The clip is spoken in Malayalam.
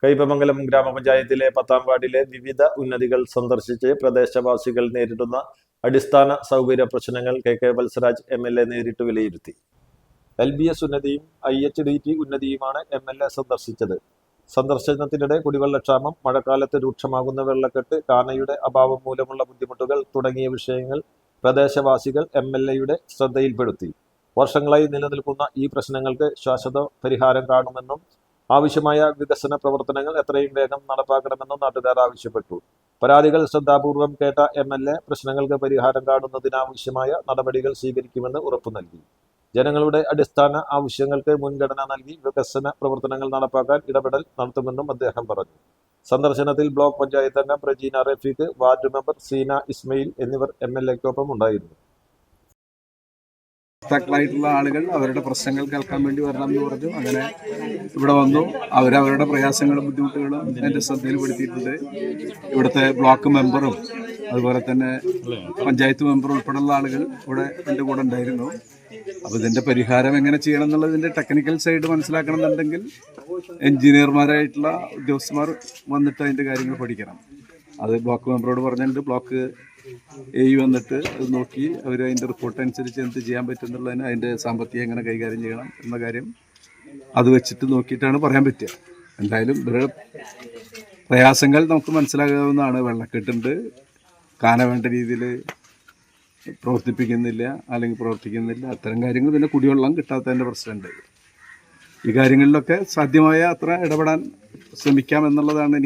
കയ്പമംഗലം ഗ്രാമപഞ്ചായത്തിലെ 10-ാം വാർഡിലെ വിവിധ ഉന്നതികൾ സന്ദർശിച്ച് പ്രദേശവാസികൾ നേരിടുന്ന അടിസ്ഥാന സൗകര്യ പ്രശ്നങ്ങൾ കെ വത്സരാജ് MLA നേരിട്ട് വിലയിരുത്തി. LBS ഉന്നതിയും IHDT ഉന്നതിയുമാണ് MLA സന്ദർശിച്ചത്. സന്ദർശനത്തിനിടെ കുടിവെള്ളക്ഷാമം, മഴക്കാലത്ത് രൂക്ഷമാകുന്ന വെള്ളക്കെട്ട്, കാനയുടെ അഭാവം മൂലമുള്ള ബുദ്ധിമുട്ടുകൾ തുടങ്ങിയ വിഷയങ്ങൾ പ്രദേശവാസികൾ MLAയുടെ ശ്രദ്ധയിൽപ്പെടുത്തി. വർഷങ്ങളായി നിലനിൽക്കുന്ന ഈ പ്രശ്നങ്ങൾക്ക് ശാശ്വത പരിഹാരം കാണുമെന്നും ആവശ്യമായ വികസന പ്രവർത്തനങ്ങൾ എത്രയും വേഗം നടപ്പാക്കണമെന്നും നാട്ടുകാർ ആവശ്യപ്പെട്ടു. പരാതികൾ ശ്രദ്ധാപൂർവം കേട്ട MLA പ്രശ്നങ്ങൾക്ക് പരിഹാരം കാണുന്നതിനാവശ്യമായ നടപടികൾ സ്വീകരിക്കുമെന്ന് ഉറപ്പു നൽകി. ജനങ്ങളുടെ അടിസ്ഥാന ആവശ്യങ്ങൾക്ക് മുൻഗണന നൽകി വികസന പ്രവർത്തനങ്ങൾ നടപ്പാക്കാൻ ഇടപെടൽ നടത്തുമെന്നും അദ്ദേഹം പറഞ്ഞു. സന്ദർശനത്തിൽ ബ്ലോക്ക് പഞ്ചായത്ത് അംഗം റജീന റഫീഖ്, വാർഡ് മെമ്പർ സീന ഇസ്മയിൽ എന്നിവർ MLAക്കൊപ്പം ഉണ്ടായിരുന്നു. ായിട്ടുള്ള ആളുകൾ അവരുടെ പ്രശ്നങ്ങൾ കേൾക്കാൻ വേണ്ടി വരണം എന്ന് പറഞ്ഞു. അങ്ങനെ ഇവിടെ വന്നു. അവരവരുടെ പ്രയാസങ്ങളും ബുദ്ധിമുട്ടുകളും എൻ്റെ ശ്രദ്ധയിൽപ്പെടുത്തിയിട്ടുണ്ട്. ഇവിടുത്തെ ബ്ലോക്ക് മെമ്പറും അതുപോലെ തന്നെ പഞ്ചായത്ത് മെമ്പറും ഉൾപ്പെടെയുള്ള ആളുകൾ ഇവിടെ എൻ്റെ കൂടെ ഉണ്ടായിരുന്നു. അപ്പോൾ ഇതിൻ്റെ പരിഹാരം എങ്ങനെ ചെയ്യണം എന്നുള്ളതിൻ്റെ ടെക്നിക്കൽ സൈഡ് മനസ്സിലാക്കണമെന്നുണ്ടെങ്കിൽ എൻജിനീയർമാരായിട്ടുള്ള ഉദ്യോഗസ്ഥന്മാർ വന്നിട്ട് അതിൻ്റെ കാര്യങ്ങൾ പഠിക്കണം. അത് ബ്ലോക്ക് മെമ്പറോട് പറഞ്ഞിട്ടുണ്ട്. ബ്ലോക്ക് AU വന്നിട്ട് അത് നോക്കി അവർ അതിൻ്റെ റിപ്പോർട്ട് അനുസരിച്ച് എന്ത് ചെയ്യാൻ പറ്റുന്നുള്ളതിന് അതിൻ്റെ സാമ്പത്തികം എങ്ങനെ കൈകാര്യം ചെയ്യണം എന്ന കാര്യം അത് വെച്ചിട്ട് നോക്കിയിട്ടാണ് പറയാൻ പറ്റുക. എന്തായാലും ഇവരുടെ പ്രയാസങ്ങൾ നമുക്ക് മനസ്സിലാകാവുന്നതാണ്. വെള്ളക്കെട്ടുണ്ട്, കാന വേണ്ട രീതിയിൽ പ്രവർത്തിപ്പിക്കുന്നില്ല, അല്ലെങ്കിൽ പ്രവർത്തിക്കുന്നില്ല, അത്തരം കാര്യങ്ങൾ. പിന്നെ കുടിവെള്ളം കിട്ടാത്തതിൻ്റെ പ്രശ്നമുണ്ട്. ഈ കാര്യങ്ങളിലൊക്കെ സാധ്യമായ അത്ര ഇടപെടാൻ ശ്രമിക്കാം എന്നുള്ളതാണ്